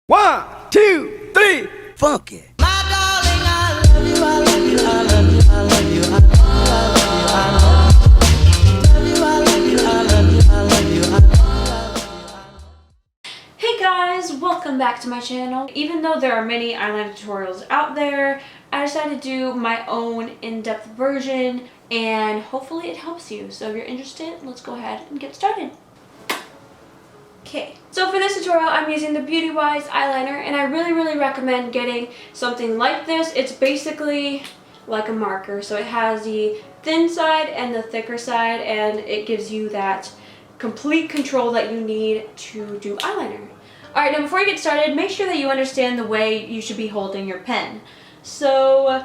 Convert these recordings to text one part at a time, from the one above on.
1, 2, 3, funk it. My darling, I love you, I love you, I love you, I love you, I love you, I love you, I love you, I love you, I love you, I love you. Hey guys, welcome back to my channel. Even though there are many eyeliner tutorials out there, I decided to do my own in-depth version and hopefully it helps you. So if you're interested, let's go ahead and get started. Okay, so for this tutorial, I'm using the Beauty Wise eyeliner, and I really recommend getting something like this. It's basically like a marker, so it has the thin side and the thicker side, and it gives you that complete control that you need to do eyeliner. Alright, now before you get started, make sure that you understand the way you should be holding your pen. So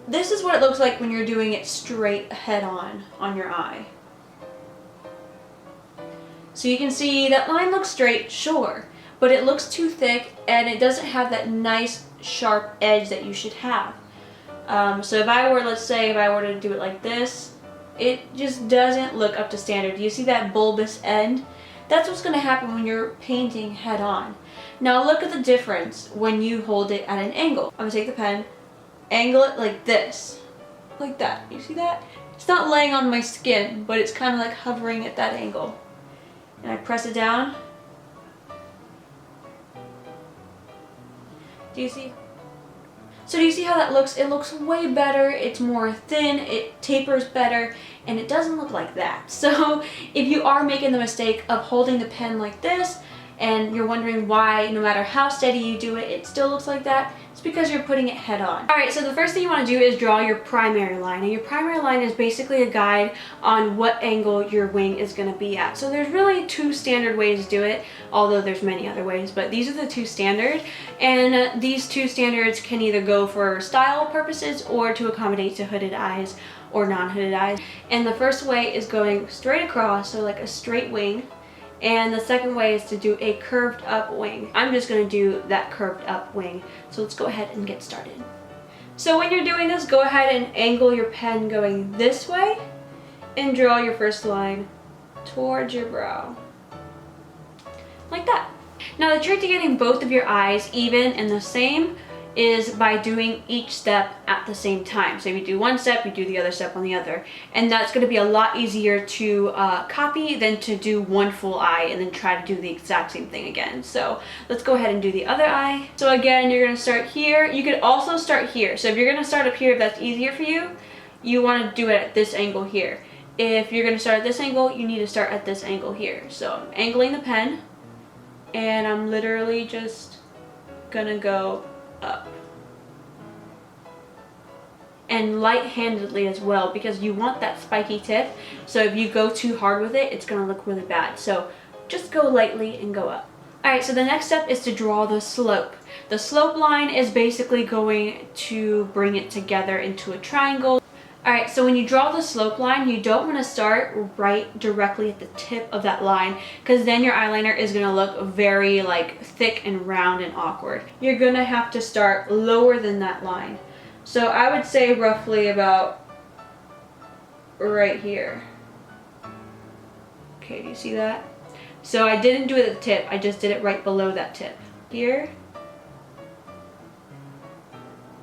this is what it looks like when you're doing it straight head on your eye. So you can see that line looks straight, sure, but it looks too thick and it doesn't have that nice sharp edge that you should have. So if I were, let's say, if I were to do it like this, it just doesn't look up to standard. You see that bulbous end? That's what's going to happen when you're painting head on. Now look at the difference when you hold it at an angle. I'm going to take the pen, angle it like this, like that. You see that? It's not laying on my skin, but it's kind of like hovering at that angle. And I press it down. Do you see? So do you see how that looks? It looks way better, it's more thin, it tapers better, and it doesn't look like that. So if you are making the mistake of holding the pen like this, and you're wondering why no matter how steady you do it, it still looks like that, it's because you're putting it head on. Alright, so the first thing you want to do is draw your primary line. And your primary line is basically a guide on what angle your wing is going to be at. So there's really two standard ways to do it, although there's many other ways, but these are the two standard. And these two standards can either go for style purposes or to accommodate to hooded eyes or non-hooded eyes. And the first way is going straight across, so like a straight wing. And the second way is to do a curved up wing. I'm just going to do that curved up wing. So let's go ahead and get started. So when you're doing this, go ahead and angle your pen going this way and draw your first line towards your brow. Like that. Now the trick to getting both of your eyes even and the same is by doing each step at the same time. So if you do one step, you do the other step on the other. And that's going to be a lot easier to copy than to do one full eye and then try to do the exact same thing again. So let's go ahead and do the other eye. So again, you're going to start here. You could also start here. So if you're going to start up here, if that's easier for you, you want to do it at this angle here. If you're going to start at this angle, you need to start at this angle here. So I'm angling the pen and I'm literally just going to go up. And light-handedly as well, because you want that spiky tip. So if you go too hard with it, it's going to look really bad. So just go lightly and go up. Alright, so the next step is to draw the slope. The slope line is basically going to bring it together into a triangle. Alright, so when you draw the slope line, you don't want to start right directly at the tip of that line, because then your eyeliner is going to look very like thick and round and awkward. You're going to have to start lower than that line. So I would say roughly about right here. Okay, do you see that? So I didn't do it at the tip, I just did it right below that tip. Here.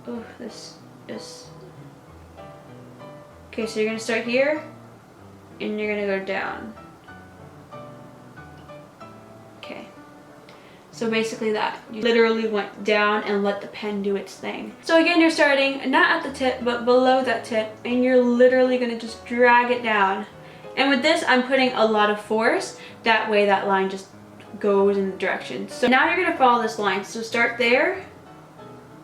Oh, this is... Okay, so you're going to start here, and you're going to go down. Okay. So basically that. You literally went down and let the pen do its thing. So again, you're starting not at the tip, but below that tip, and you're literally going to just drag it down. And with this, I'm putting a lot of force. That way that line just goes in the direction. So now you're going to follow this line. So start there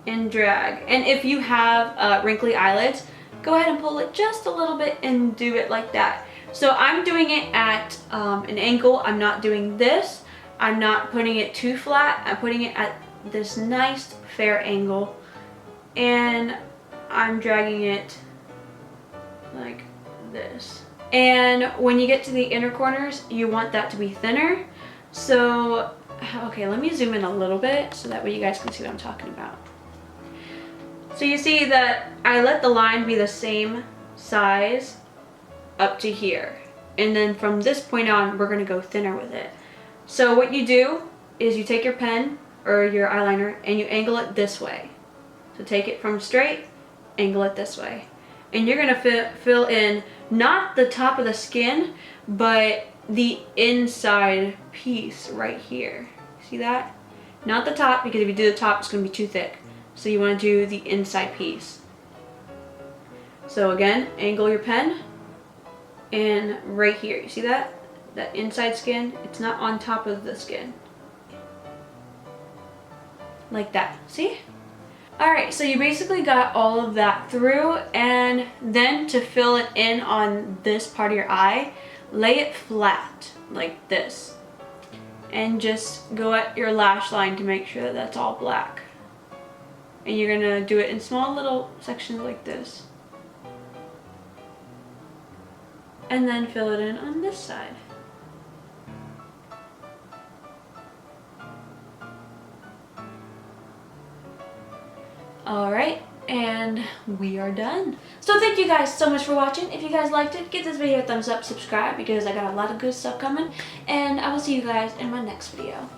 and drag. And if you have wrinkly eyelids, go ahead and pull it just a little bit and do it like that. So I'm doing it at an angle. I'm not doing this. I'm not putting it too flat. I'm putting it at this nice fair angle. And I'm dragging it like this. And when you get to the inner corners, you want that to be thinner. So, okay, let me zoom in a little bit so that way you guys can see what I'm talking about. So you see that I let the line be the same size up to here. And then from this point on, we're going to go thinner with it. So what you do is you take your pen, or your eyeliner and you angle it this way. So take it from straight, angle it this way. And you're gonna fill in not the top of the skin, but the inside piece right here. See that? Not the top, because if you do the top, it's gonna be too thick. So you wanna do the inside piece. So again, angle your pen, and right here, you see that? That inside skin, it's not on top of the skin. Like that, see? Alright, so you basically got all of that through, and then to fill it in on this part of your eye, lay it flat, like this. And just go at your lash line to make sure that that's all black. And you're gonna do it in small little sections like this. And then fill it in on this side. Alright, and we are done. So thank you guys so much for watching. If you guys liked it, give this video a thumbs up, subscribe, because I got a lot of good stuff coming, and I will see you guys in my next video.